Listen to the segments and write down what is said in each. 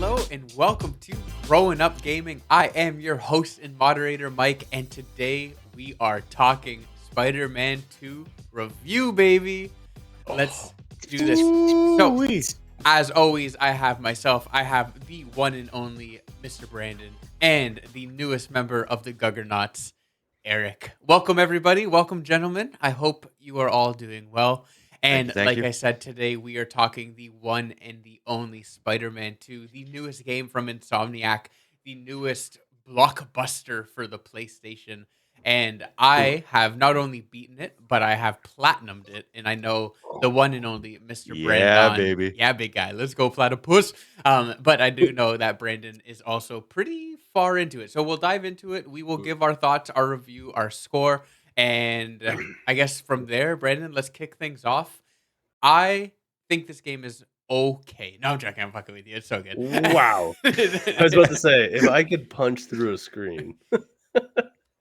hello, and welcome to Growing Up Gaming. I am your host and moderator, Mike, and today we are talking Spider-Man 2 review, baby. Let's do this. So, Ooh-wee. as always, I have the one and only Mr. Brandon, and the newest member of the Guggernauts, Eric. Welcome, everybody. Welcome, gentlemen. I hope you are all doing well. And Thank like you. I said, today we are talking the one and the only Spider-Man 2, the newest game from Insomniac, the newest blockbuster for the PlayStation. And I have not only beaten it, but I have platinumed it. And I know the one and only Mr. Yeah, Brandon. baby. Yeah, big guy. Let's go, platypus. But I do know that Brandon is also pretty far into it. So we'll dive into it. We will give our thoughts, our review, our score. And I guess from there, Brandon, let's kick things off. I think this game is okay. No, I'm joking. I'm fucking with you. It's so good. Wow. I was about to say, if I could punch through a screen.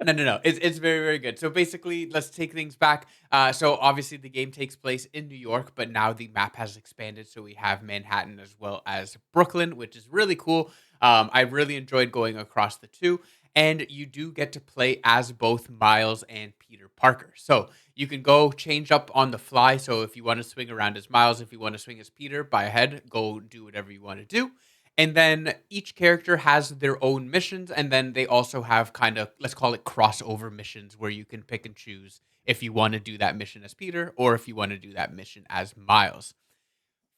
No. It's very, very good. So basically, let's take things back. So obviously, the game takes place in New York, but now the map has expanded. So we have Manhattan as well as Brooklyn, which is really cool. I really enjoyed going across the two. And you do get to play as both Miles and Peter Parker. So you can go change up on the fly. So if you want to swing around as Miles, if you want to swing as Peter, by ahead, go do whatever you want to do. And then each character has their own missions, and then they also have kind of, let's call it crossover missions, where you can pick and choose if you want to do that mission as Peter or if you want to do that mission as Miles.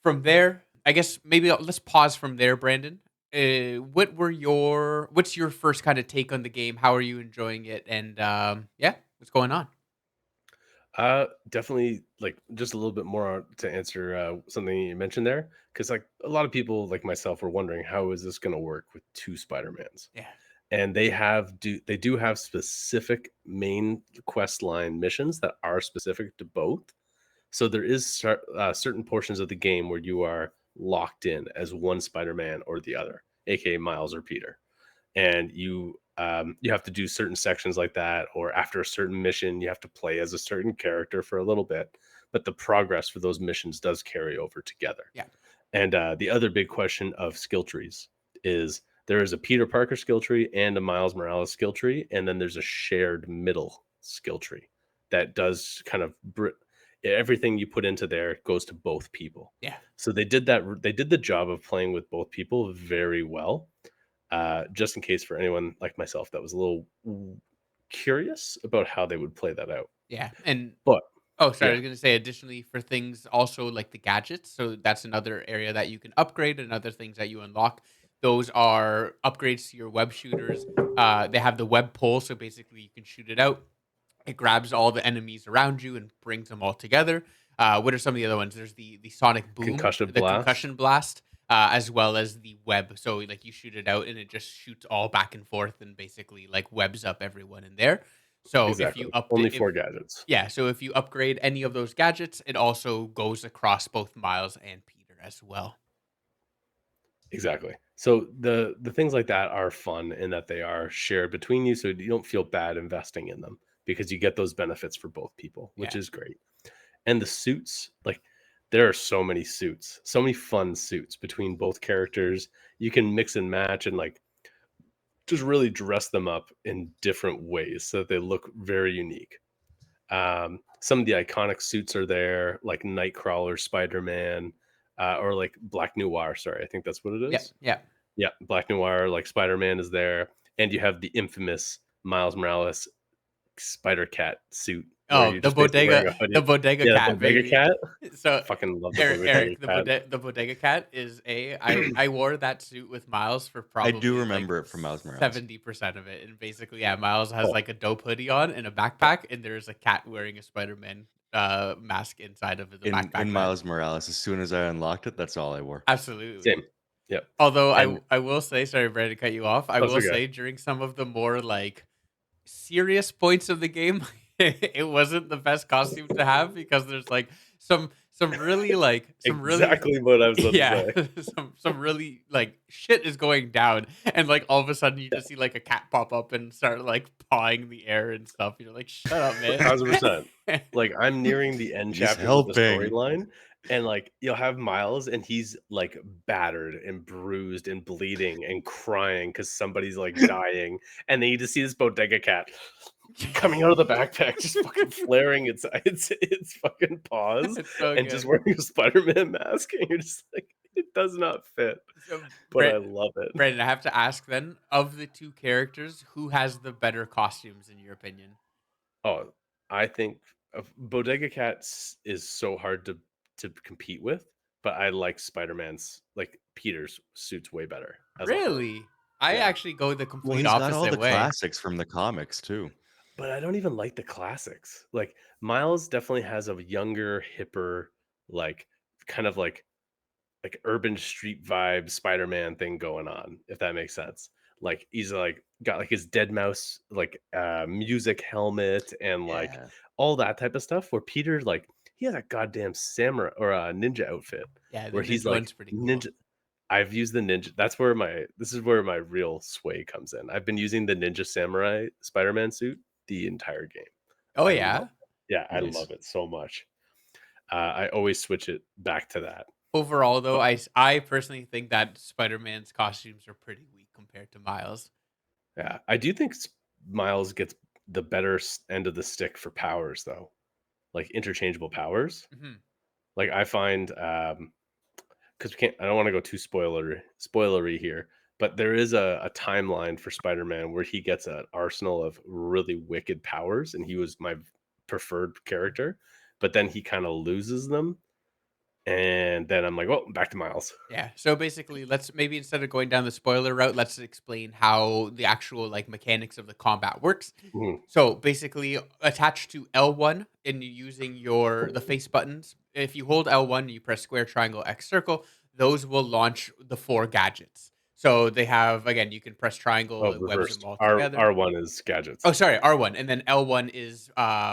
From there, I guess maybe let's pause from there, Brandon. What's your first kind of take on the game? How are you enjoying it? And yeah, what's going on? Definitely, like, just a little bit more to answer something you mentioned there, because like a lot of people like myself were wondering how is this going to work with two Spider-Mans, Yeah, and they do have specific main quest line missions that are specific to both. So there is certain portions of the game where you are locked in as one Spider-Man or the other, aka Miles or Peter, and you have to do certain sections like that, or after a certain mission you have to play as a certain character for a little bit, but the progress for those missions does carry over together. yeah, And the other big question of skill trees is there is a Peter Parker skill tree and a Miles Morales skill tree, and then there's a shared middle skill tree that does kind of everything you put into there goes to both people. yeah. So they did the job of playing with both people very well. Just in case for anyone like myself that was a little curious about how they would play that out. Yeah. And But oh, sorry, I yeah, was gonna say additionally for things also like the gadgets. So that's another area that you can upgrade and other things that you unlock. Those are upgrades to your web shooters. They have the web pull, so basically you can shoot it out. It grabs all the enemies around you and brings them all together. What are some of the other ones? There's the sonic boom, concussion the blast. concussion blast, as well as the web. So like you shoot it out and it just shoots all back and forth and basically like webs up everyone in there. So if you Exactly. Only update, if four gadgets. yeah, so if you upgrade any of those gadgets, it also goes across both Miles and Peter as well. Exactly. So the things like that are fun in that they are shared between you, so you don't feel bad investing in them because you get those benefits for both people, which Yeah. is great. And the suits, like there are so many suits, so many fun suits between both characters. You can mix and match and like just really dress them up in different ways so that they look very unique. Some of the iconic suits are there, like Nightcrawler, Spider-Man, or like Black Noir. Sorry, I think that's what it Yeah. is. Yeah. Yeah, Black Noir, like Spider-Man is there, and you have the infamous Miles Morales Spider Cat suit where Oh, you're just basically wearing a the hoodie. bodega Yeah, the cat, Bodega baby. Cat. So, Fucking love the Eric, Bodega Cat. the bodega cat is a. I wore that suit with Miles for I do probably like remember it from Miles Morales. 70% of it, and basically, yeah, Miles has Oh, like a dope hoodie on and a backpack, and there's a cat wearing a Spider-Man mask inside of the In backpack there. Miles Morales, as soon as I unlocked it, that's all I wore. Absolutely. same. Yep. Although And I will say, sorry, Brandon, to cut you off. I that's will okay. say during some of the more like serious points of the game, it wasn't the best costume to have because there's like some really like some really Exactly what I was about to yeah say. some really like shit is going down and like all of a sudden you Yeah, just see like a cat pop up and start like pawing the air and stuff. You're like, shut up, man. 1000%. Like I'm nearing the end He's chapters of the helping. storyline, And, like, you'll have Miles, and he's, like, battered and bruised and bleeding and crying because somebody's, like, dying, and then you just see this Bodega cat coming out of the backpack, just fucking flaring its fucking paws It's so and just good. wearing a Spider-Man mask, and you're just like, "It does not fit," So, but I love it. Brandon, I have to ask then, of the 2 characters, who has the better costumes in your opinion? Oh, I think Bodega Cats is so hard to compete with, but I like Spider-Man's like Peter's suits way better as a whole. Really? I Yeah. actually go the Well, complete he's got all opposite the way. classics from the comics too. But I don't even like the classics. Like Miles definitely has a younger, hipper, like kind of like urban street vibe Spider-Man thing going on, if that makes sense. Like he's like got like his dead mouse like music helmet and like Yeah. all that type of stuff where Peter like he has a goddamn samurai or a ninja outfit Yeah, the where he's ninja like one's pretty cool. ninja. I've used the ninja. That's where my this is where my real sway comes in. I've been using the ninja samurai Spider-Man suit the entire game. Oh, I love yeah? it. Yeah, I Nice. love it so much. I always switch it back to that. Overall, though, But I personally think that Spider-Man's costumes are pretty weak compared to Miles. yeah, I do think Miles gets the better end of the stick for powers, though, like interchangeable powers. Mhm. Like I find, because we can't, I don't want to go too spoilery here, but there is a timeline for Spider-Man where he gets an arsenal of really wicked powers, and he was my preferred character, but then he kind of loses them, and then I'm like, oh, back to Miles. Yeah, so basically, let's maybe instead of going down the spoiler route, let's explain how the actual, like, mechanics of the combat works. Mhm. So, basically, attached to L1 and you're using the face buttons, if you hold L1, you press square, triangle, X, circle, those will launch the 4 gadgets. So, they have again, you can press triangle, Oh, it webs them reversed. all R together. R1 is Oh, gadgets. sorry, R1, and then L1 is,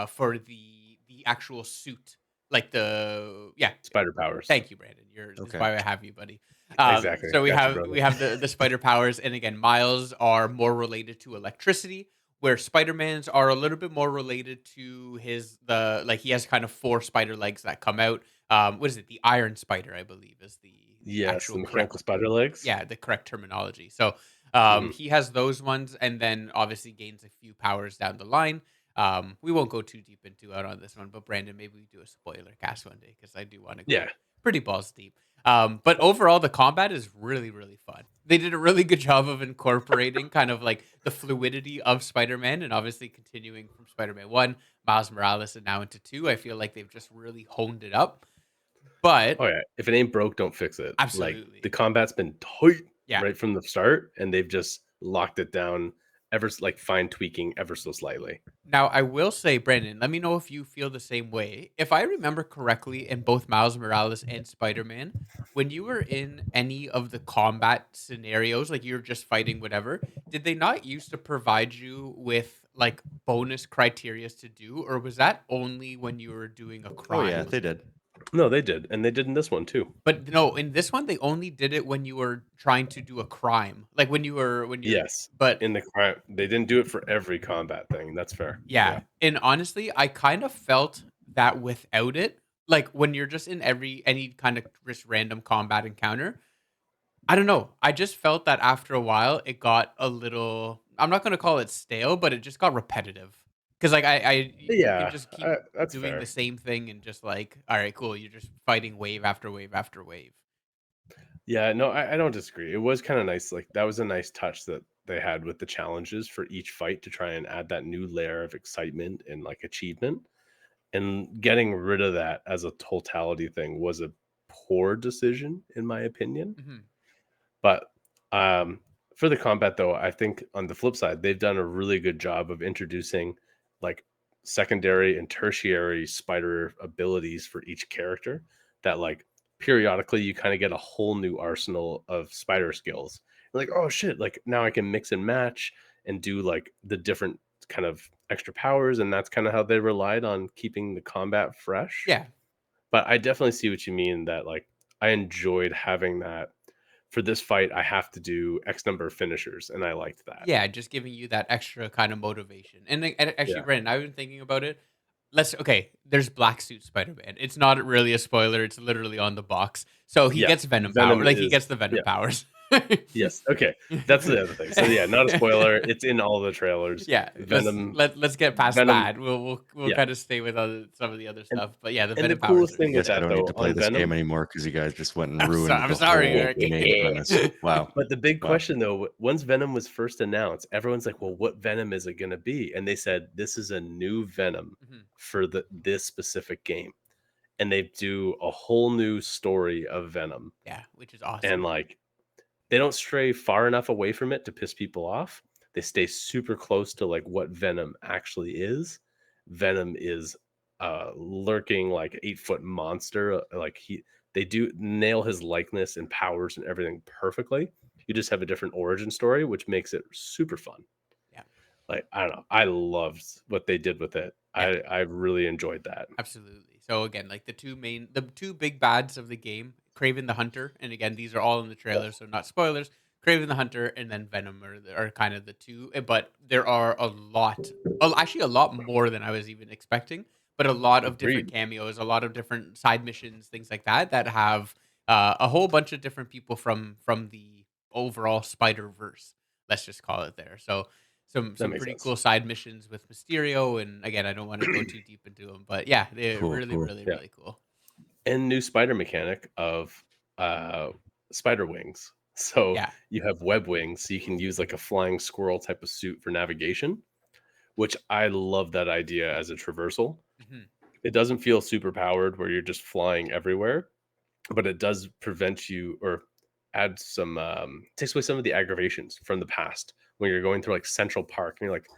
for the actual suit, like the yeah, Spider powers. thank you, Brandon. This is Okay. why I have you, buddy. Exactly. So we Gotcha, have brother. the spider powers, and again, Miles are more related to electricity, where Spider Man's are a little bit more related to the like he has kind of 4 spider legs that come out. What is it? The Iron Spider, I believe, is the Yes, actual the correct mechanical spider legs. yeah the correct terminology. So Mhm. he has those ones, and then obviously gains a few powers down the line. We won't go too deep into it on this one, but Brandon, maybe we do a spoiler cast one day because I do want to go Yeah. pretty balls deep. But overall, the combat is really, really fun. They did a really good job of incorporating kind of like the fluidity of Spider-Man, and obviously continuing from Spider-Man 1, Miles Morales, and now into 2. I feel like they've just really honed it up. But Oh, yeah. If it ain't broke, don't fix it. Like, the absolutely. combat's been tight Yeah. right from the start, and they've just locked it down like, fine tweaking ever so slightly. Now, I will say, Brandon, let me know if you feel the same way. If I remember correctly, in both Miles Morales and Spider Man, when you were in any of the combat scenarios, like you're just fighting whatever, did they not used to provide you with like bonus criterias to do, or was that only when you were doing a Oh yeah, crime? they did. No, they did, and they did in this one too. But no, in this one, they only did it when you were trying to do a crime, like when you're, Yes. but In the crime they didn't do it for every combat thing, that's fair. Yeah. yeah, and honestly, I kind of felt that without it, like when you're just in any kind of just random combat encounter, I don't know. I just felt that after a while, it got a little. I'm not gonna call it stale, but it just got repetitive. Because like you can Yeah, just keep that's doing the fair. same thing and just like, all right, cool. You're just fighting wave after wave after wave. Yeah, no, I don't disagree. It was kinda nice, like, that was a nice touch that they had with the challenges for each fight to try and add that new layer of excitement and, like, achievement, and getting rid of that as a totality thing was a poor decision, in my opinion. Hmm. But, um, for the combat, though, I think on the flip side, they've done a really good job of introducing, like, secondary and tertiary spider abilities for each character that, like, periodically you kinda get a whole new arsenal of spider skills. Like, "Oh, shit," like, now I can mix and match and do, like, the different kind of extra powers, and that's kinda how they relied on keeping the combat fresh. Yeah, But I definitely see what you mean that, like, I enjoyed having that for this fight, I have to do X number of finishers, and I liked that. yeah, just giving you that extra kind of motivation. And actually, Yeah. Brandon, I've been thinking about it. Okay, there's Black Suit Spider-Man. It's not really a spoiler. It's literally on the box. So he Yeah, gets Venom power. Venom Like he is gets the Venom yeah. powers. Yes. Okay. That's the other thing. So yeah, not a spoiler. It's in all the trailers. Yeah, Venom. let's get past Venom. that. We'll Yeah. kind of stay with some of the other And stuff. But yeah, the and the Venom powers coolest are I thing with guess sick. I that don't need though to play on this game Venom. anymore because you guys just went and ruined I'm the sorry, whole Eric. main premise. Wow. But the big Wow. question though, once Venom was first announced, everyone's like, "Well, what Venom is it going to be?" And they said this is a new Venom Mhm. for this specific game, and they do a whole new story of Venom, Yeah, which is awesome. and like they don't stray far enough away from it to piss people off. They stay super close to like what Venom actually is. Venom is a lurking like 8-foot monster. Like they do nail his likeness and powers and everything perfectly. You just have a different origin story, which makes it super fun. Yeah, Like I don't know, I loved what they did with it. yeah. I really enjoyed that. Absolutely. So again, like the two big bads of the game, Craven the Hunter, and again, these are all in the Yeah, trailer, so not spoilers. Craven the Hunter and then Venom are kind of the two, but there are a lot, actually a lot more than I was even expecting. But a lot of different agreed. cameos, a lot of different side missions, things like that, that have a whole bunch of different people from the overall Spider Verse. Let's just call it there. So That some makes pretty sense. cool side missions with Mysterio, and again, I don't want to go too deep into them, but yeah, they're Cool, really, cool. really, Yeah. really cool. And new spider mechanic of spider wings. So Yeah, you have web wings, so you can use like a flying squirrel type of suit for navigation, which I love that idea as a traversal. hmm It doesn't feel super powered where you're just flying everywhere, but it does prevent you or add some takes away some of the aggravations from the past when you're going through like Central Park and you're like,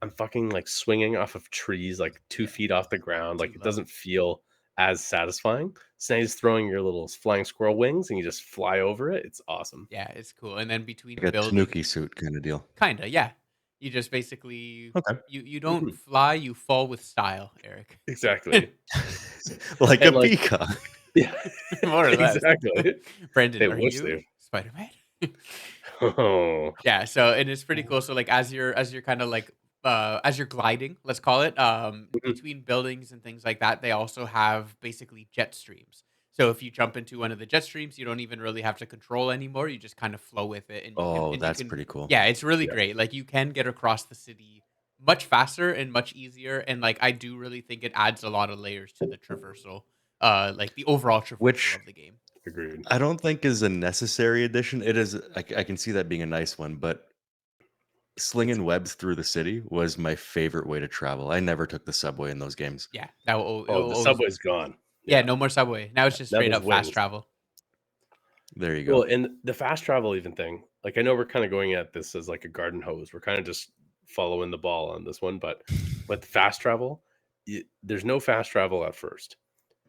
I'm fucking like swinging off of trees like two yeah, feet off the ground. too Like it low. doesn't feel as satisfying. So now you're just throwing your little flying squirrel wings and you just fly over it. It's awesome. Yeah, it's cool. And then between Like a buildings, Tanuki suit kind of deal. kinda, yeah. You just basically Okay. you don't Mhm. fly, you fall with style, Eric. Exactly. Like a And like, peacock. yeah, More or less. exactly. Brandon, They are wish they. you Spider-Man? Oh, Yeah, so and it's pretty cool. So like as you're kind of like as you're gliding, let's call it, mhm. between buildings and things like that, they also have basically jet streams. So if you jump into one of the jet streams, you don't even really have to control anymore. You just kind of flow with it Oh, and you that's can pretty cool. yeah, it's really Yeah. great. Like you can get across the city much faster and much easier. And like I do really think it adds a lot of layers to the traversal, like the overall traversal Which of the game. Agreed. I don't think is a necessary addition. It is. I can see that being a nice one, but It's slinging webs through the city was my favorite way to travel. I never took the subway in those games. Yeah, that will oh, it'll the always subway's gone. yeah, Yeah. no more subway. Now it's just Now straight there's up fast wings. travel. There you Well, go. and the fast travel even thing, like I know we're kind of going at this as like a garden hose. We're kind of just following the ball on this one, but with fast travel, there's no fast travel at first.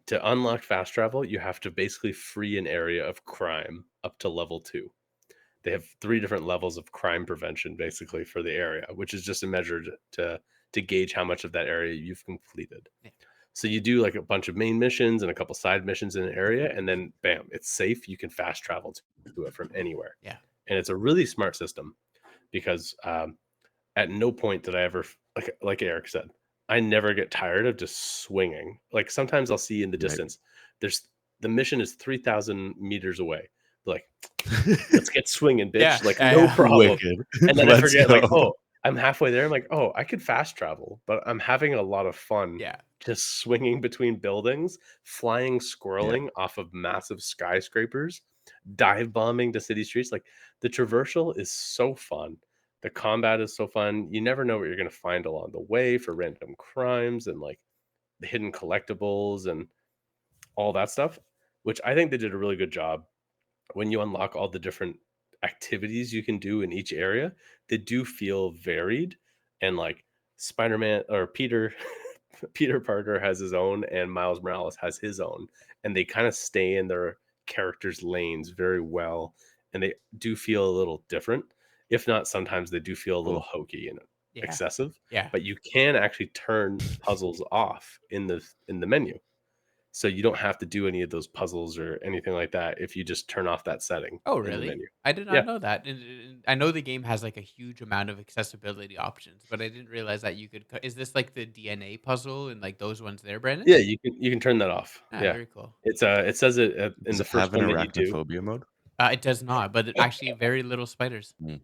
To unlock fast travel, you have to basically free an area of crime up to level 2. They have 3 different levels of crime prevention basically for the area, which is just a measure to gauge how much of that area you've completed. Yeah. So you do like a bunch of main missions and a couple side missions in an area, and then bam, it's safe. You can fast travel to it from anywhere, Yeah. and it's a really smart system because at no point did I ever like Eric said, I never get tired of just swinging. Like sometimes I'll see in the Right. distance, there's the mission is 3,000 meters away. Like, let's get swinging, Yeah, bitch. Like yeah, no yeah. problem. Wicked. And then I Let's forget, like, go. oh, I'm halfway there. I'm like, oh, I could fast travel, but I'm having a lot of fun Yeah. just swinging between buildings, flying, Yeah. squirreling off of massive skyscrapers, dive bombing to city streets. Like the traversal is so fun. The combat is so fun. You never know what you're going to find along the way for random crimes and like the hidden collectibles and all that stuff, which I think they did a really good job when you unlock all the different activities you can do in each area. They do feel varied, and like Spider-Man or Peter Peter Parker has his own and Miles Morales has his own, and they kind of stay in their characters lanes very well, and they do feel a little different. If not, sometimes they do feel a little Cool. hokey and Yeah. excessive, Yeah. but you can actually turn puzzles off in the menu. So you don't have to do any of those puzzles or anything like that if you just turn off that setting Oh, in the really? menu. I did not Yeah. know that. And I know the game has like a huge amount of accessibility options, but I didn't realize that you could. Is this like the DNA puzzle and like those ones there, Brandon? Yeah, you can turn that off. Ah, Yeah. very cool. It's, it says it, in Does the it first have an one that you do. arachnophobia mode? It does not, but actually very little spiders. Mm.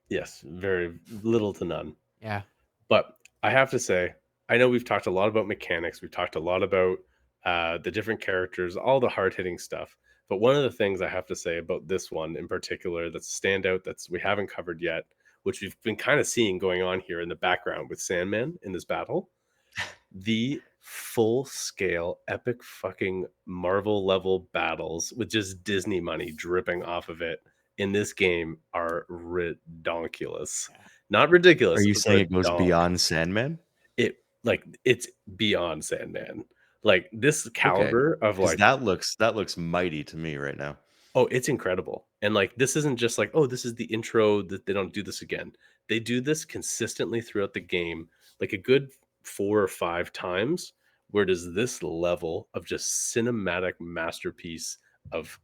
Yes, very little to none. Yeah. But I have to say, I know we've talked a lot about mechanics. We've talked a lot about the different characters, all the hard hitting stuff. But one of the things I have to say about this one in particular that's a standout that's we haven't covered yet, which we've been kind of seeing going on here in the background with Sandman in this battle, the full scale epic fucking Marvel level battles with just Disney money dripping off of it in this game are redonkulous. Yeah. Not Are ridiculous, you saying it goes redonk. beyond Sandman? It like it's beyond Sandman. Like this Okay, caliber of because like, that looks mighty to me right now. oh, it's incredible. And like this isn't just like, oh, this is the intro that they don't do this again. They do this consistently throughout the game, like a good 4 or 5 times, where does this level of just cinematic masterpiece of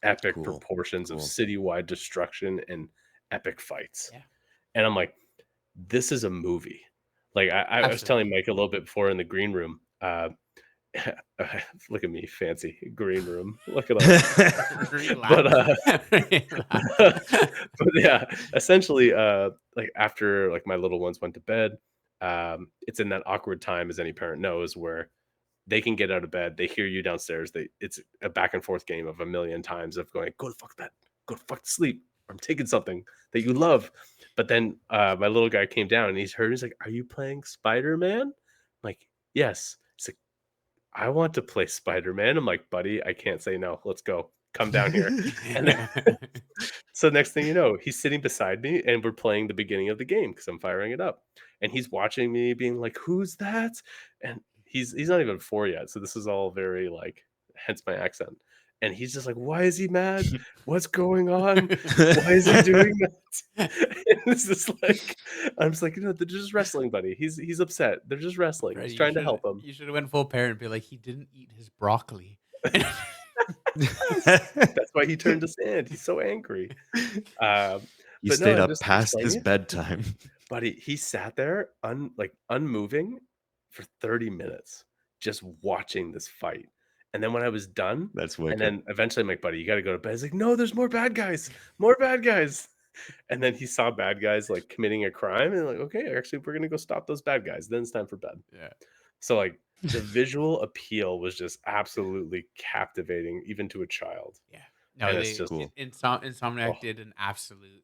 epic Cool, proportions of cool. citywide destruction and epic fights. Yeah. And I'm like, this is a movie. Like I was telling Absolutely. Mike a little bit before in the green room. Look at me, fancy green room. Look at all that. But Relax. Relax. but yeah, essentially, like after like my little ones went to bed, it's in that awkward time, as any parent knows, where they can get out of bed, they hear you downstairs, it's a back and forth game of a million times of going, go to fuck bed, go to fuck to sleep. I'm taking something that you love. But then my little guy came down and he's like, are you playing Spider-Man? I'm like, yes. He's like, I want to play Spider-Man. I'm like, buddy, I can't say no. Let's go. Come down here. And then, so next thing you know, he's sitting beside me and we're playing the beginning of the game because I'm firing it up. And he's watching me being like, who's that? And he's not even 4 yet. So this is all very like, hence my accent. And he's just like, why is he mad? What's going on? Why is he doing that? And it's just like, I'm just like, they're just wrestling, buddy. He's upset. They're just wrestling. Right, He's trying to help him. you should have went full parent and be like, he didn't eat his broccoli. Yes, that's why he turned to sand. He's so angry. He But no, stayed I'm up just I was past playing his it, bedtime. buddy. He sat there unmoving for 30 minutes, just watching this fight. And then when I was done, That's and wicked. then eventually I'm like, buddy, you got to go to bed. He's like, no, there's more bad guys, more bad guys. And then he saw bad guys like committing a crime, and like, okay, actually, we're gonna go stop those bad guys. Then it's time for bed. Yeah. So like the visual appeal was just absolutely captivating, even to a child. Yeah. No, And it's they just, Cool. oh, Insomniac did an absolute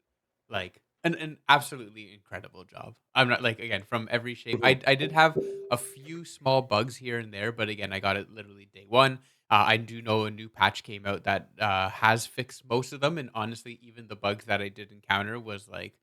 like an absolutely incredible job. I'm not like again from every shape. mhm. I did have a few small bugs here and there, but again, I got it literally day one. I do know a new patch came out that has fixed most of them, and honestly, even the bugs that I did encounter was like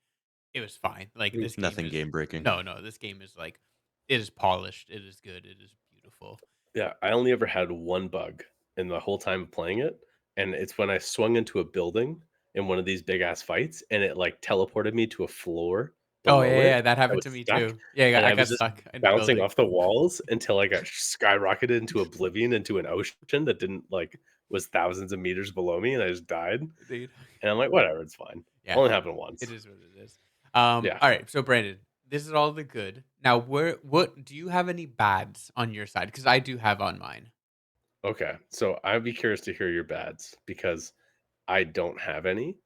it was fine. Like Mm. this game Nothing is game breaking. no, this game is like it is polished, it is good, it is beautiful. Yeah, I only ever had one bug in the whole time of playing it, and it's when I swung into a building in one of these big ass fights, and it like teleported me to a floor Oh below yeah, it. yeah, that I happened was to me stuck, too. Yeah, and I I got was just stuck in the bouncing building. off the walls until I got skyrocketed into oblivion, into an ocean that didn't like was thousands of meters below me, and I just died. Dude. And I'm like, whatever, it's fine. Yeah, Only happened it once. is what it is. Yeah. All right. So Brandon, this is all the good. Now, what do you have any bads on your side? Because I do have on mine. Okay. So I'd be curious to hear your bads because I don't have any.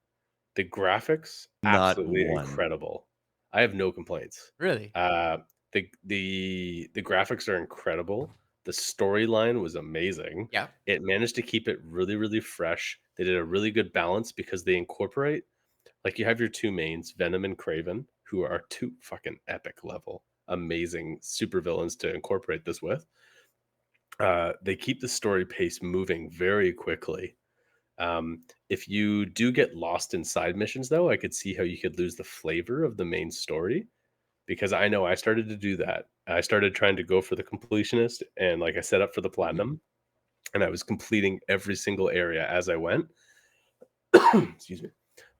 The graphics, Not absolutely one. incredible. I have no complaints. Really? Uh, the graphics are incredible. The storyline was amazing. Yeah. It managed to keep it really, really fresh. They did a really good balance because they incorporate, like, you have your two mains, Venom and Craven, who are two fucking epic level, amazing supervillains to incorporate this with. They keep the story pace moving very quickly. If you do get lost in side missions, though, I could see how you could lose the flavor of the main story because I know I started to do that. I started trying to go for the completionist and like I set up for the Mhm. platinum and I was completing every single area as I went. Excuse me.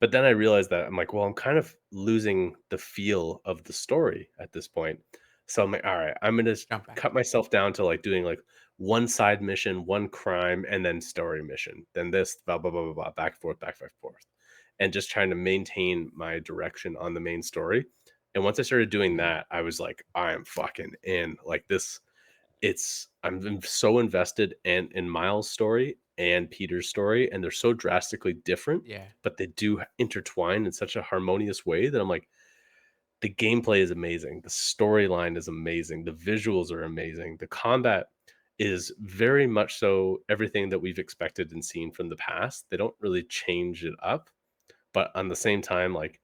But then I realized that I'm like, well, I'm kind of losing the feel of the story at this point. So I'm like, all right, I'm gonna Jump back cut in. myself down to like doing like one side mission, one crime, and then story mission. Then this, blah, blah, blah, blah, blah, back and forth. And just trying to maintain my direction on the main story. And once I started doing that, I was like, I am fucking in. Like this, I'm so invested in Miles' story and Peter's story, and they're so drastically different, Yeah. but they do intertwine in such a harmonious way that I'm like, the gameplay is amazing, the storyline is amazing, the visuals are amazing, the combat is very much so everything that we've expected and seen from the past. They don't really change it up, but on the same time, like,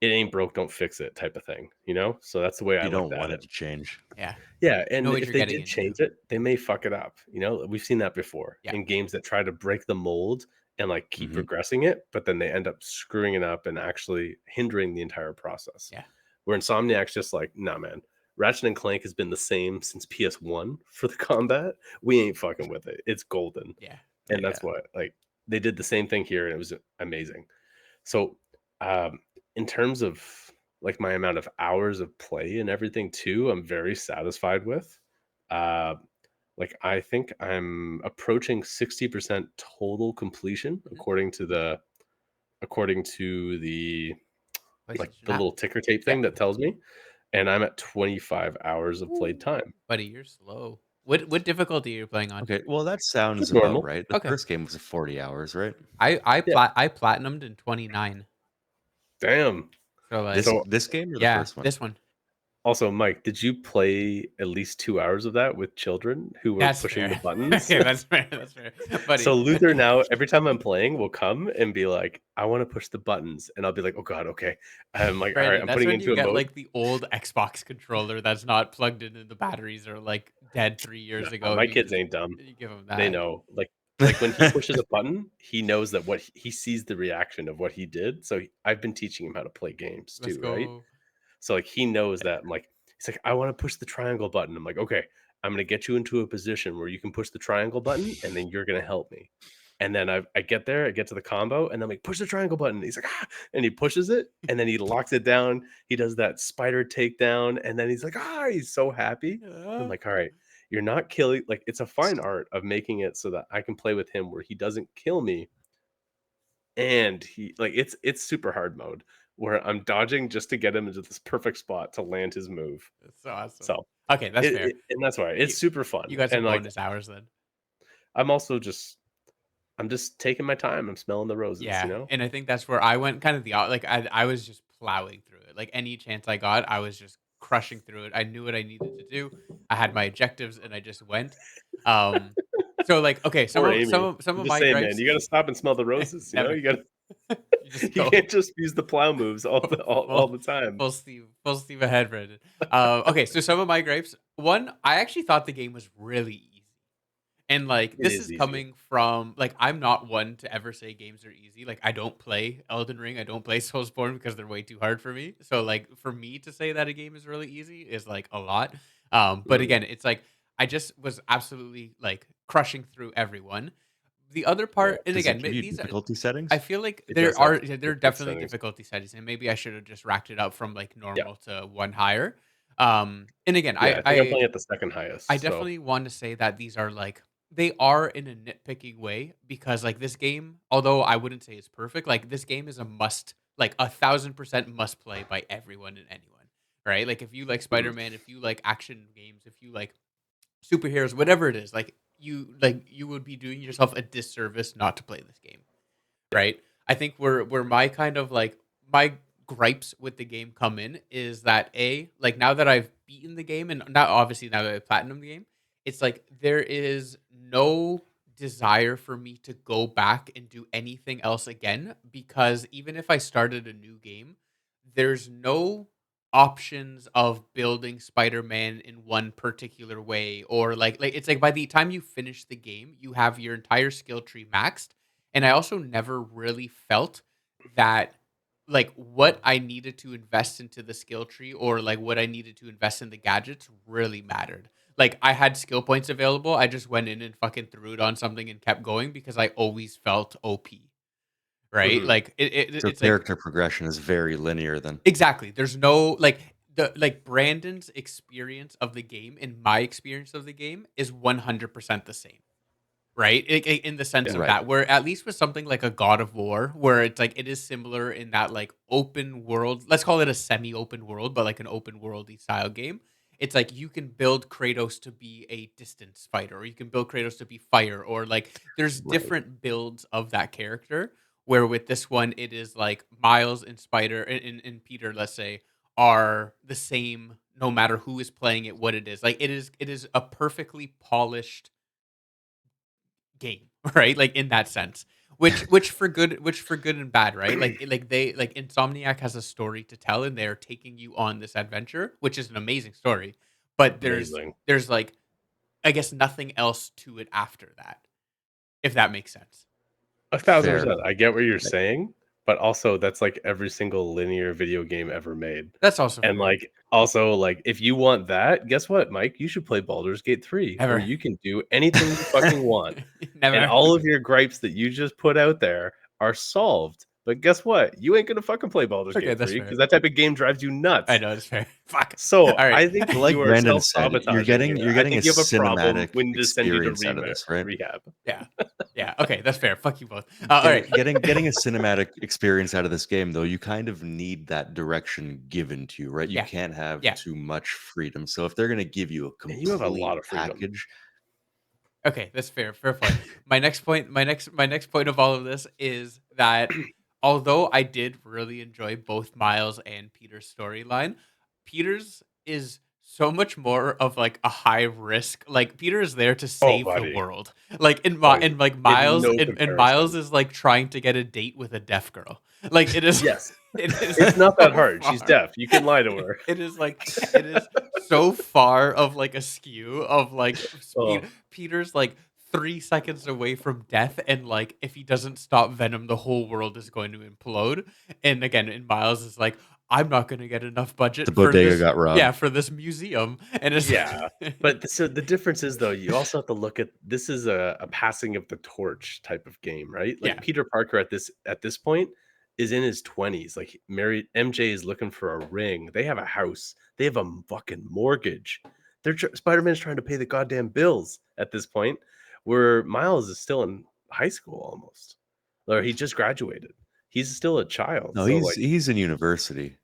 it ain't broke, don't fix it type of thing, you know? So that's the way I You looked don't at want it. it to change. Yeah. Yeah, You know and what if you're they getting did into. change it, they may fuck it up, you know? We've seen that before Yeah. in games that try to break the mold and, like, keep Mhm. progressing it, but then they end up screwing it up and actually hindering the entire process. Yeah. Where Insomniac's just like, "Nah, man. Ratchet and Clank has been the same since PS1 for the combat. We ain't fucking with it. It's golden." Yeah. And Yeah. that's what, like, they did the same thing here, and it was amazing. So, um, in terms of, like, my amount of hours of play and everything too, I'm very satisfied with. Uh, like, I think I'm approaching 60% total completion Mhm. according to the, like, PlayStation the app. little ticker tape Yeah. thing that tells me, and I'm at 25 hours of played Ooh. time. Buddy, you're slow. What difficulty are you playing on? Okay, well, that sounds Just about normal. right. The Okay. first game was 40 hours, right? Yeah. I platinumed in 29. Damn. So like, This So, this game or the yeah, first one? this one. also, Mike, did you play at least 2 hours of that with children who were That's pushing the fair. buttons? Okay, that's fair. That's fair. So Buddy. Luther now, every time I'm playing, will come and be like, "I wanna push the buttons," and I'll be like, "Oh god, okay." I'm like, "Alright, Brandon, I'm that's putting when you into a get mode." like the old Xbox controller that's not plugged in and the batteries are like dead 3 years No, ago, my and kids ain't dumb. you give them They that. know. Like, when he pushes a button, he knows that what he sees the reaction of what he did, so I've been teaching him how to play games Let's too, right? go. So, like, he knows that. I'm like, he's like, "I wanna push the triangle button." I'm like, "Okay, I'm gonna get you into a position where you can push the triangle button, and then you're gonna help me." And then I get there, I get to the combo, and I'm like, "Push the triangle button." He's like, "Ah!" And he pushes it, and then he locks it down. He does that spider takedown, and then he's like, "Ah!" He's so happy. And I'm Yeah. like, "Alright, you're not killing," like, it's a fine art of making it so that I can play with him where he doesn't kill me, and he, like, it's super hard mode where I'm dodging just to get him into this perfect spot to land his move. That's so awesome. So, Okay, that's fair. and that's why it's You super you fun, got some and, like, bonus hours then. I'm also just I'm just taking my time, I'm smelling the roses, you Yeah, know? and I think that's where I went kind of like I was just plowing through it. Like any chance I got, I was just crushing through it. I knew what I needed to do. I had my objectives and I just went. Um so like okay, Poor Amy. some I'm of just my saying, man, gripes you gotta stop and smell the roses, you know? never. You gotta You just you go can't just use the plow moves all full, the time. full steam ahead, Brandon. Okay, so some of my gripes. One, I actually thought the game was really easy. And, like, It this is is easy. coming from like, I'm not one to ever say games are easy. Like, I don't play Elden Ring, I don't play Soulsborne because they're way too hard for me. So, like, for me to say that a game is really easy is, like, a lot. But Mhm. again, it's like, I just was absolutely, like, crushing through everyone. The other Yeah, part and Does it again, give you these are difficulty I settings? feel like it does have there are difficult definitely settings. difficulty settings, and maybe I should have just racked it up from, like, Yeah. normal to 1 higher. And again, Yeah, I think I'm playing at the second I highest, so definitely want to say that these are like they are in a nitpicking way because like this game, although I wouldn't say it's perfect, like this game is a must, like 1,000% must play by everyone and anyone, right? Like if you like mhm. Spider-Man, if you like action games, if you like superheroes, whatever it is, like you would be doing yourself a disservice not to play this game, Yeah. right? I think where my kind of like my gripes with the game come in is that a like now that I've beaten the game and not obviously now that I platinum the game, it's like there is no desire for me to go back and do anything else again because even if I started a new game, there's no options of building Spider-Man in one particular way or like it's like by the time you finish the game, you have your entire skill tree maxed and I also never really felt that like what I needed to invest into the skill tree or like what I needed to invest in the gadgets really mattered. Like I had skill points available. I just went in and fucking threw it on something and kept going because I always felt OP. Right? Mhm. Like So it's like character progression is very linear then. exactly. There's no like the like Brandon's experience of the game and my experience of the game is 100% the same. Right? In the sense Yeah. of Right. that, where at least with something like a God of War, where it's like it is similar in that like open world, let's call it a semi-open world, but like an open worldy style game. It's like you can build Kratos to be a distance fighter, or you can build Kratos to be fire, or like there's Right. different builds of that character. Where with this one, it is like Miles and Spider and Peter, let's say, are the same no matter who is playing it, what it is. Like it is a perfectly polished game, right? Like in that sense. Which for good and bad, right? Like Insomniac has a story to tell and they're taking you on this adventure, which is an amazing story. But there's Amazing. there's like I guess nothing else to it after that, if that makes sense. 'Fair. 1000%. I get what you're Like, saying, but also that's like every single linear video game ever made. That's also And fair. like also like if you want that, guess what, Mike? You should play Baldur's Gate 3 where Never. you can do anything you fucking want. And Never. all of your gripes that you just put out there are solved. But guess what? You ain't gonna fucking play Baldur's Okay, Gate that's 3 fair. because that type of game drives you I nuts. know it's fair. Fuck. All So right. I think that like you are Brandon said, self-sabotaging here. you're I getting a think you have a problem. cinematic We need to send you to experience out of this, right? rehab. Yeah. Yeah. Okay, that's fair. Fuck you both. All Getting right. getting a cinematic experience out of this game, though, you kind of need that direction given to you, right? You Yeah. can't have Yeah. too much freedom. So if they're gonna give you a And you have a complete lot of freedom. package, Okay, that's fair. Fair point. My next point of all of this is that although I did really enjoy both Miles and Peter's storyline, Peter's is so much more of like a high risk. Like Peter is there to Oh, save the buddy. world. Like in Oh, my and like in Miles no and Miles comparison. is like trying to get a date with a deaf girl. Like it is Yes. it is It's not that so hard. She's far. deaf. You can lie to her. It is like it is so far of like a skew of like Oh, Peter's like 3 seconds away from death, and like if he doesn't stop Venom, the whole world is going to implode. And again, in Miles is like, I'm not going to get enough the budget for bodega this, got yeah, robbed. for this museum, and it's yeah. But so the difference is though, you also have to look at this is a passing of the torch type of game, right? Like yeah, Peter Parker at this point is in his 20s. Like married MJ is looking for a ring. They have a house. They have a fucking mortgage. Spider-Man's trying to pay the goddamn bills at this point, where Miles is still in high school almost. Or he just graduated. He's still a child. No, So he's like he's in university.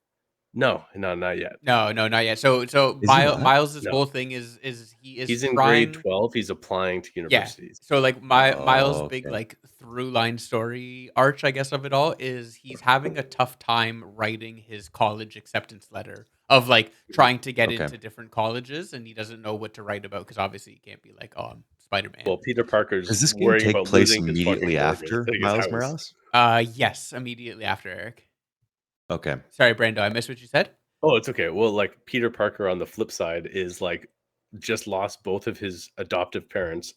no, not yet. no, no, not yet. So Is he not? Miles's No. whole thing is he is He's in grade trying. 12. He's applying to Yeah. universities. So like Miles' Oh, big okay. like through line story arch, I guess, of it all is he's having a tough time writing his college acceptance letter of like trying to get Okay. into different colleges, and he doesn't know what to write about because obviously he can't be like, oh, I'm Spider-Man. Well, Peter Parker's Does this game worrying take about place losing his fucking immediately mortgage, after his Miles house. Morales? Yes, immediately after Eric. Okay. Sorry, Brando, I missed what you said. Oh, it's okay. Well, like Peter Parker on the flip side is like just lost both of his adoptive parents,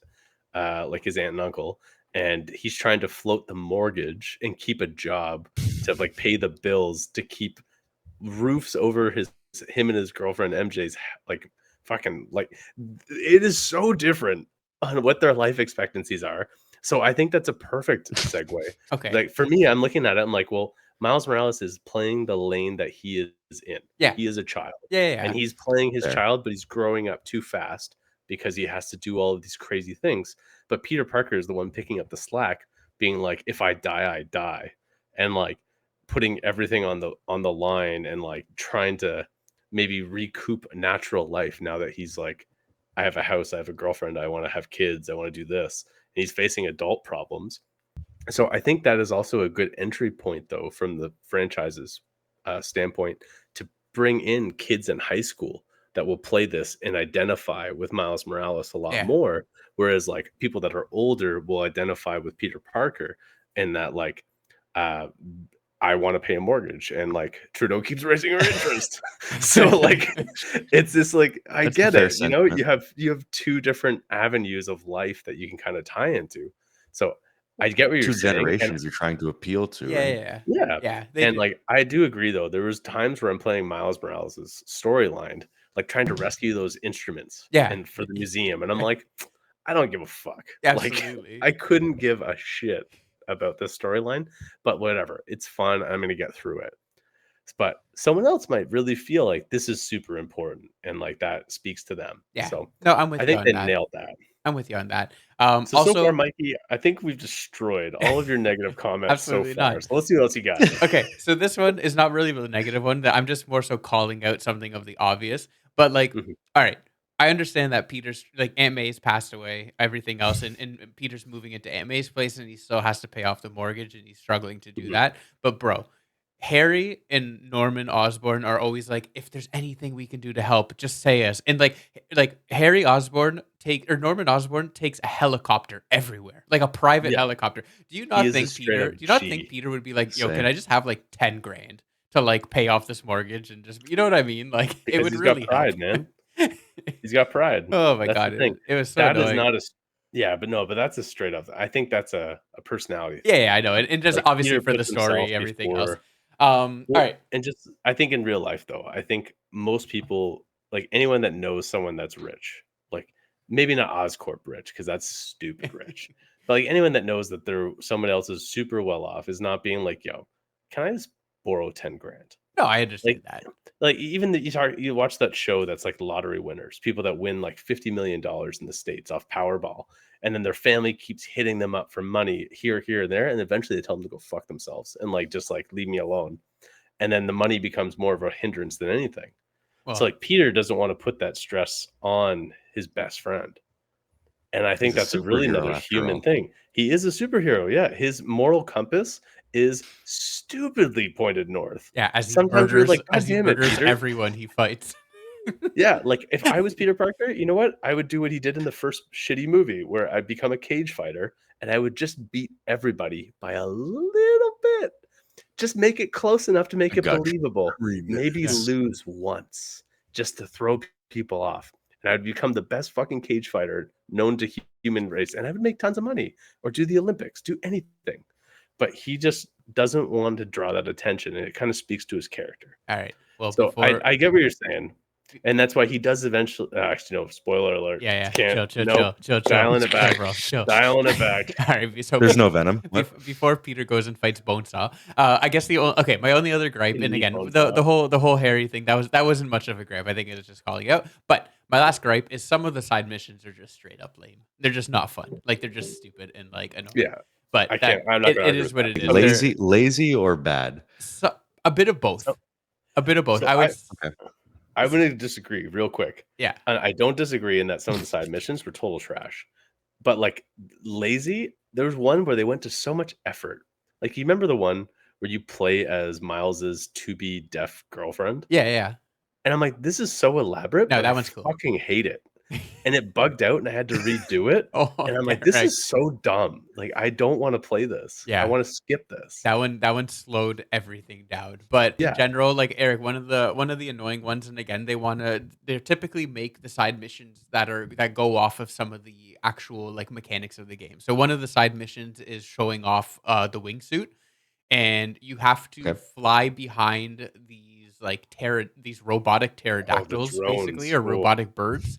like his aunt and uncle, and he's trying to float the mortgage and keep a job to like pay the bills to keep roofs over him and his girlfriend MJ's like fucking like it is so different on what their life expectancies are. So I think that's a perfect segue. Okay. Like for me, I'm looking at it, I'm like, well, Miles Morales is playing the lane that he is in. Yeah. He is a child. Yeah. And he's playing his Fair. child, but he's growing up too fast because he has to do all of these crazy things. But Peter Parker is the one picking up the slack, being like, if I die, I die. And like putting everything on the line and like trying to maybe recoup a natural life now that he's like, I have a house, I have a girlfriend, I want to have kids, I want to do this. And he's facing adult problems. So I think that is also a good entry point, though, from the franchise's standpoint, to bring in kids in high school that will play this and identify with Miles Morales a lot Yeah. more. Whereas, like people that are older will identify with Peter Parker, and that like, uh, I want to pay a mortgage, and like Trudeau keeps raising our interest. So like, it's this like I That's a get fair it. You know, sentiment. you have two different avenues of life that you can kind of tie into. So I get what you're 2 saying, and generations you're trying to appeal to, Yeah. right? Yeah. yeah, Yeah. They and do. like I do agree though. There was times where I'm playing Miles Morales' storyline, like trying to rescue those instruments Yeah. and for the museum, and I'm like, I don't give a fuck. Like Absolutely. I couldn't give a shit about this storyline, but whatever. It's fun. I'm gonna get through it. But someone else might really feel like this is super important and like that speaks to them. Yeah. So No, I'm with I you think on they that. nailed that. I'm with you on that. So far, Also, Mikey, I think we've destroyed all of your negative comments so absolutely far. not. So let's see what else you got. Okay, so this one is not really the negative one. That I'm just more so calling out something of the obvious. But like, Mhm, all right, I understand that Peter's like Aunt May's passed away, everything else, and Peter's moving into Aunt May's place, and he still has to pay off the mortgage, and he's struggling to do mhm. that. But bro, Harry and Norman Osborn are always like, if there's anything we can do to help, just say us. And like Harry Osborn Norman Osborn takes a helicopter everywhere, like a private Yeah, helicopter. Do you he not is a think straight up Peter? Do you not think G. Peter would be like, yo, can Same. I just have like 10 grand to like pay off this mortgage and just, you know what I mean? Like it Because would he's got really help. pride, man. He's got pride. Oh my That's the god, thing. it was so That is annoying. not a yeah, but no, but that's a straight up. I think that's a personality Yeah, thing. yeah, I know, and just Like obviously Peter for the puts himself story, everything else. before. All Well, right, and just I think in real life though, I think most people, like anyone that knows someone that's rich, like maybe not Oscorp rich because that's stupid rich, but like anyone that knows that they're someone else is super well off is not being like, yo, can I just borrow 10 grand? no, I Like understand that. like even that you watch that show that's like lottery winners, people that win like $50 million in the States off Powerball, and then their family keeps hitting them up for money here, and there, and eventually they tell them to go fuck themselves and like just like leave me alone. And then the money becomes more of a hindrance than anything. So Well, like Peter doesn't want to put that stress on his best friend. And I He's think a that's a really another superhero after human all. thing. He is a superhero. Yeah. His moral compass is stupidly pointed north. yeah, Sometimes you're like, God as he damn it, murders Peter. everyone he fights. Yeah. Like if I was Peter Parker, you know what? I would do what he did in the first shitty movie where I'd become a cage fighter and I would just beat everybody by a little bit. Just make it close enough to make I it got believable. Maybe Yeah. creaminess. lose once just to throw people off. And I'd become the best fucking cage fighter known to human race. And I would make tons of money or do the Olympics, do anything. But he just doesn't want to draw that attention. And it kind of speaks to his character. All right. Well, So before I get what you're saying. And that's why he does eventually. Actually, no, spoiler alert. yeah, yeah, Can't. chill, chill, Nope. chill, chill, chill, Dialing it chill, back. bro, chill. Dialing it back. All right. So There's no venom. What? before Peter goes and fights Bonesaw, I guess okay. My only other gripe, Fucking and meat again, bones the off. whole Harry thing that wasn't much of a gripe. I think it was just calling out. But my last gripe is some of the side missions are just straight up lame. They're just not fun. Like they're just stupid and like annoying. Yeah. But I can't. I'm not going to it argue is with what that. it is. Okay. Lazy or bad? So, a bit of both. So, A bit of both. so I would. Okay. I'm going to disagree real quick. Yeah. And I don't disagree in that some of the side missions were total trash. But like lazy, there was one where they went to so much effort. Like you remember the one where you play as Miles's to be deaf girlfriend? Yeah. Yeah. And I'm like, this is so elaborate, No, but I that one's cool. fucking hate it. And it bugged out and I had to redo it. Oh, And I'm yeah, like, this right. is so dumb. Like, I don't want to play this. I Yeah. want to skip this. That one slowed everything down. But in Yeah. general, like Eric, one of the annoying ones, and again, they typically make the side missions that go off of some of the actual like mechanics of the game. So one of the side missions is showing off the wingsuit, and you have to Okay. fly behind these robotic Oh, the pterodactyls, basically, drones. or Oh, robotic birds,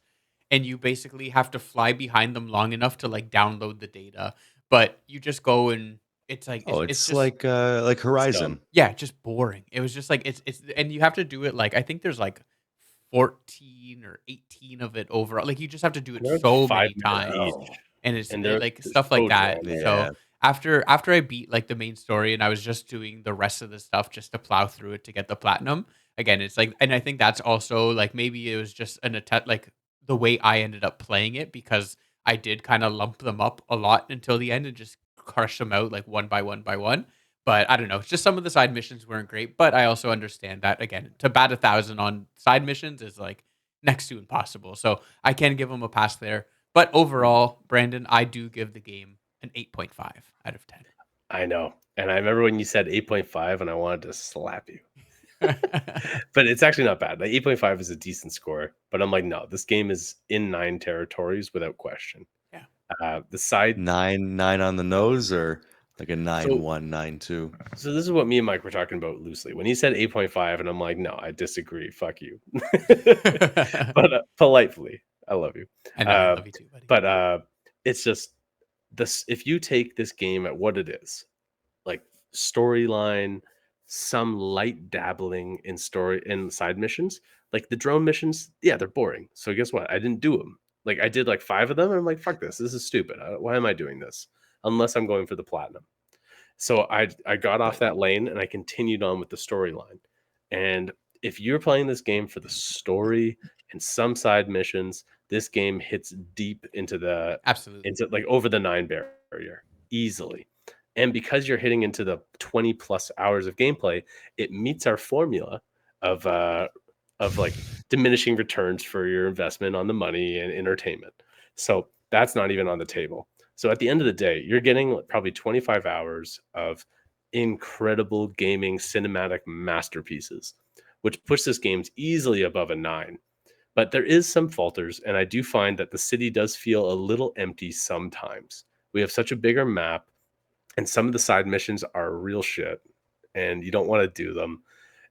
and you basically have to fly behind them long enough to like download the data. But you just go and it's like Oh, it's it's just like it's dumb. Horizon. yeah, just boring. It was just like it's and you have to do it like I think there's like 14 or 18 of it overall. Like you just have to do And it they're like so 5 many minutes times, Wow. each. and it's And they're like they're stuff like so that. drawn out. So Yeah. after I beat like the main story and I was just doing the rest of the stuff just to plow through it to get the platinum. Again, it's like, and I think that's also like maybe it was just an attempt, like the way I ended up playing it because I did kind of lump them up a lot until the end and just crush them out like one by one by one. But I don't know. It's just some of the side missions weren't great. But I also understand that again, to bat 1,000 on side missions is like next to impossible. So I can give them a pass there. But overall, Brandon, I do give the game an 8.5 out of 10. I know. And I remember when you said 8.5 and I wanted to slap you. Yeah, But it's actually not bad. Like 8.5 is a decent score. But I'm like, no, this game is in 9 territories without question. The side 9 on the nose or like a 9 so 1 9 2. so this is what me and Mike were talking about loosely. When he said 8.5 and I'm like, no, I disagree. Fuck you. But politely, I love you. I know. I Uh, love you too, buddy. but it's just this if you take this game at what it is, like storyline, some light dabbling in story and side missions. Like the drone missions, yeah, they're boring. So guess what? I didn't do them. Like I did like 5 of them, and I'm like, fuck this. This is stupid. Why am I doing this? Unless I'm going for the platinum. So I got off that lane and I continued on with the storyline. And if you're playing this game for the story and some side missions, this game hits deep Absolutely. into like over the 9 barrier easily. And because you're hitting into the 20 plus hours of gameplay, it meets our formula of like diminishing returns for your investment on the money and entertainment. So that's not even on the table. So at the end of the day, you're getting probably 25 hours of incredible gaming cinematic masterpieces, which puts this game easily above a 9. But there is some falters, and I do find that the city does feel a little empty sometimes. We have such a bigger map, and some of the side missions are real shit, and you don't want to do them.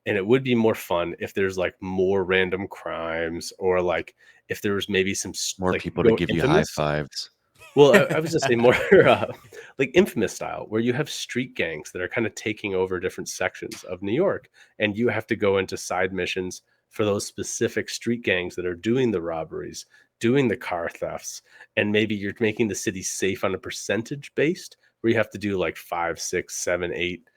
And it would be more fun if there's like more random crimes, or like if there was maybe some More like people to go give you high infamous. fives. Well, I was just saying more like Infamous style, where you have street gangs that are kind of taking over different sections of New York, and you have to go into side missions for those specific street gangs that are doing the robberies, doing the car thefts, and maybe you're making the city safe on a percentage based, where you have to do like 5, 6, 7, 8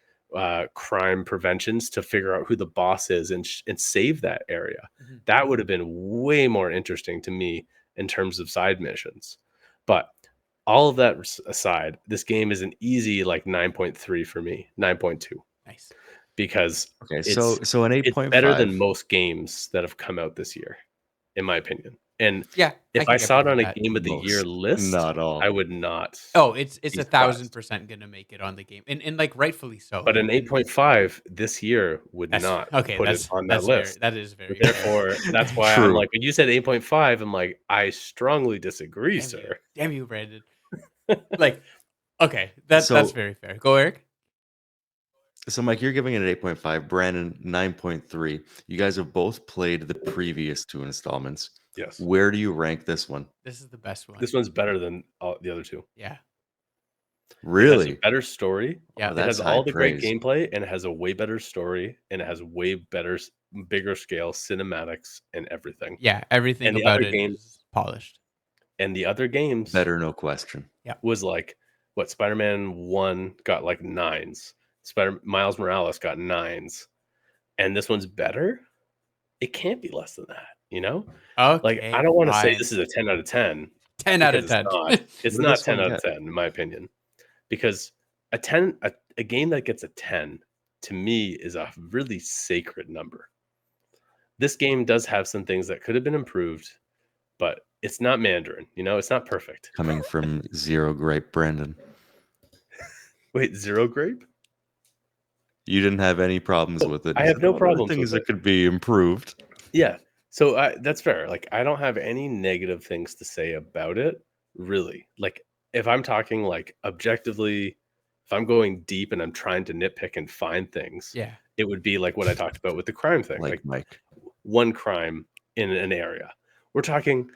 crime preventions to figure out who the boss is and save that area. Mhm. That would have been way more interesting to me in terms of side missions. But all of that aside, this game is an easy like 9.3 for me, 9.2, Nice. because Okay, it's so an it's better 8.5. than most games that have come out this year, in my opinion. And Yeah, I if can I get saw it behind on a that. game of the year Most, list, not all. I would not Oh, it's be a surprised. 1000% gonna make it on the game, and like rightfully so. But an And 8.5 this year would that's not okay. put it on that list. That is very fair. Therefore, that's why I'm True. like, when you said 8.5, I'm like, I strongly disagree, sir. Damn you, Brandon. Like, okay, that's So very fair. Go, Eric. so Mike, you're giving it an 8.5, Brandon 9.3. You guys have both played the previous 2 installments. Yes. Where do you rank this one? This is the best one. This one's better than all the other 2. Yeah, It has a Really? better story. yeah. Oh, It that's has high all the great praise. gameplay, and it has a way better story, and it has way better, bigger scale cinematics and everything. Yeah, everything And the about other it game, is polished. and the other games Better, no question. Yeah. was like what Spider-Man 1 got like 9s. Miles Morales got 9s, and this one's better. It can't be less than that, you know? Like, I Okay, don't want to say fine. this is a 10 out of 10 10 out because of it's 10. not. It's What did not this 10 one out of get? 10 in my opinion. Because a game that gets a 10 to me is a really sacred number. This game does have some things that could have been improved, but it's not Mandarin, it's not perfect. Coming from Zero Grape, Brandon. Wait, Zero Grape? You didn't have any problems with it. I You have said, no well, there are problems things with that it. could be improved. Yeah. So that's fair. Like, I don't have any negative things to say about it, really. Like, if I'm talking like objectively, if I'm going deep and I'm trying to nitpick and find things, Yeah. it would be like what I talked about with the crime thing. Like Like Mike. one crime in an area. We're talking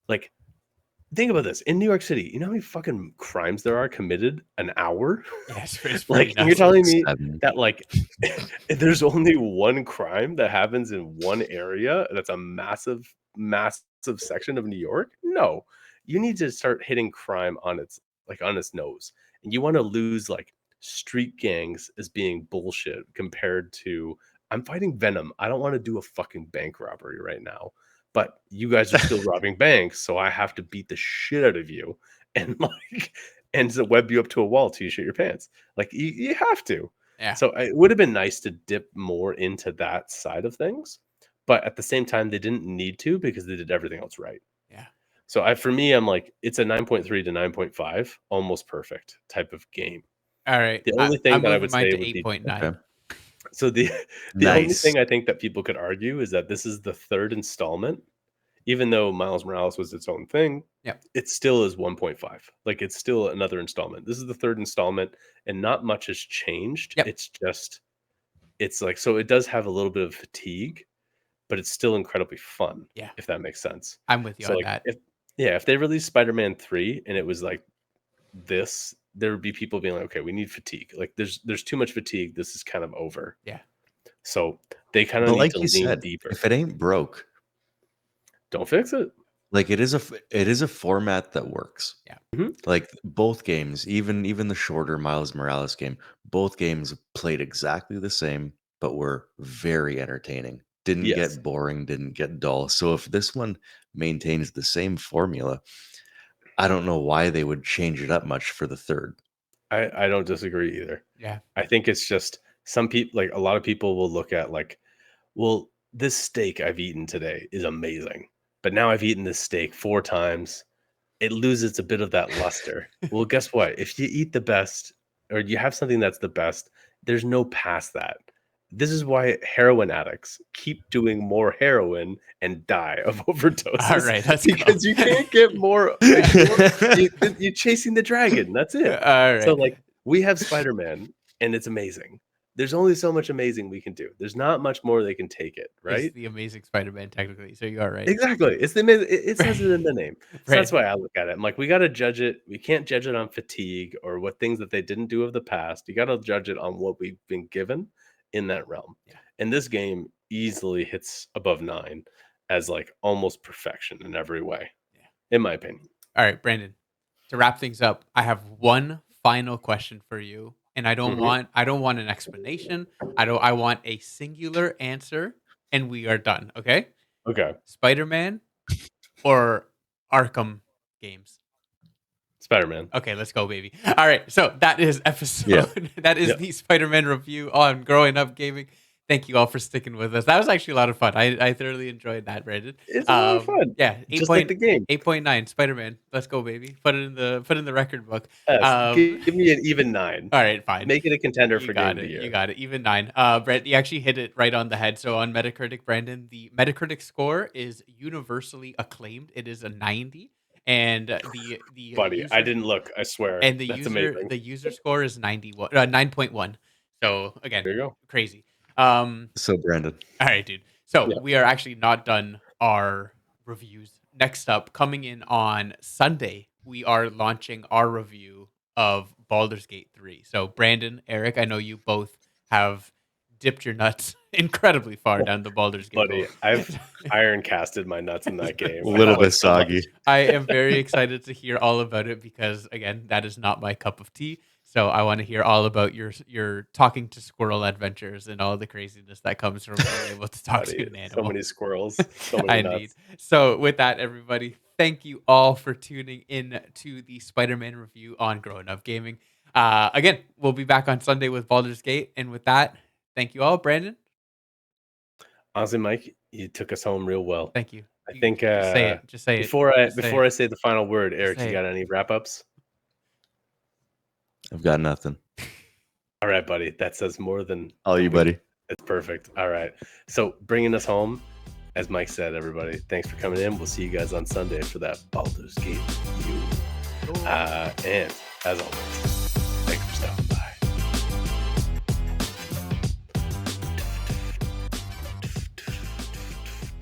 like, think about this. In New York City, you know how many fucking crimes there are committed an hour? Yeah, it's pretty Like, and you're nuts. telling me 7. that like there's only one crime that happens in one area that's a massive, massive section of New York? No. You need to start hitting crime on its nose. And you want to lose like street gangs as being bullshit compared to I'm fighting Venom. I don't want to do a fucking bank robbery right now. But you guys are still robbing banks, so I have to beat the shit out of you and like and to web you up to a wall till you shit your pants. Like you have to. Yeah. So it would have been nice to dip more into that side of things, but at the same time, they didn't need to because they did everything else right. Yeah. So for me, I'm like, it's a 9.3 to 9.5, almost perfect type of game. All right. The only thing I'm that I moving would mine say to would be 8.9. Okay. so the only Nice. thing I think that people could argue is that this is the third installment. Even though Miles Morales was its own thing, Yep. it still is 1.5. Like, it's still another installment. This is the third installment, and not much has changed. Yep. It's like, so it does have a little bit of fatigue, but it's still incredibly fun. Yeah. If that makes sense. I'm with you So on like, that. if they released Spider-Man 3 and it was like this there would be people being like, okay, we need fatigue. Like there's too much fatigue. This is kind of over. Yeah. So they kind of But need like to you lean said, deeper. if it ain't broke, Don't fix it. like it is a format that works. Yeah. Mhm. Like both games, even the shorter Miles Morales game, both games played exactly the same, but were very entertaining. Didn't Yes. get boring, didn't get dull. So if this one maintains the same formula, I don't know why they would change it up much for the third. I don't disagree either. Yeah. I think it's just some people, like a lot of people will look at like, well, this steak I've eaten today is amazing, but now I've eaten this steak 4 times. It loses a bit of that luster. Well, guess what? If you eat the best or you have something that's the best, there's no past that. This is why heroin addicts keep doing more heroin and die of overdoses. All right, let's go. Because you can't get more. Like, you're chasing the dragon. That's it. All So, right. like, we have Spider-Man, and it's amazing. There's only so much amazing we can do. There's not much more they can take it, right? It's the Amazing Spider-Man, technically. So you are right. Exactly. It's the amazing. It says it in the name. So that's Right. why I look at it. I'm like, we got to judge it. We can't judge it on fatigue or what things that they didn't do of the past. You got to judge it on what we've been given in that realm. Yeah. And this game easily hits above 9 as like almost perfection in every way, Yeah. in my opinion. All right, Brandon. To wrap things up, I have one final question for you, and I don't Mhm. want an explanation. I want a singular answer, and we are done. Okay? Okay. Spider-Man or Arkham games? Spider-Man. Okay, let's go, baby. All right, so that is episode. Yeah. That is Yep. the Spider-Man review on Growing Up Gaming. Thank you all for sticking with us. That was actually a lot of fun. I thoroughly enjoyed that, Brandon. It's a lot of fun. Yeah, Just like the game. 8.9 Spider-Man. Let's go, baby. Put it in the record book. Yes. Give me an even 9. All right, fine. Make it a contender You for got game of it. the year. You got it. Even 9. Brett, you actually hit it right on the head. So on Metacritic, Brandon, the Metacritic score is universally acclaimed. It is a 90, and the Buddy, user, I didn't look. I swear. and That's amazing. the user score is 9.1. So again, There you go. crazy. So Brandon, All right, dude. So Yeah. we are actually not done our reviews. Next up, coming in on Sunday, we are launching our review of Baldur's Gate 3. So Brandon, Eric, I know you both have dipped your nuts incredibly far down the Baldur's Gate Buddy, hole. I've iron casted my nuts in that game. a little I bit like so much. soggy. I am very excited to hear all about it because, again, that is not my cup of tea. So I want to hear all about your talking to squirrel adventures and all the craziness that comes from being able to talk to Buddy, an so animal. many squirrels, so many Indeed. nuts. So with that, everybody, thank you all for tuning in to the Spider-Man review on Growing Up Gaming. Again, we'll be back on Sunday with Baldur's Gate. And with that, thank you all. Brandon, Honestly, Mike, you took us home real well. thank you. I think Just say it. Just say it. before Just say it. I say the final word, Eric, say you it. got any wrap ups? I've got nothing. All right, buddy. That says more than All you, buddy. It's perfect. All right. So bringing us home, as Mike said, everybody, thanks for coming in. We'll see you guys on Sunday for that Baldur's Gate review. And as always,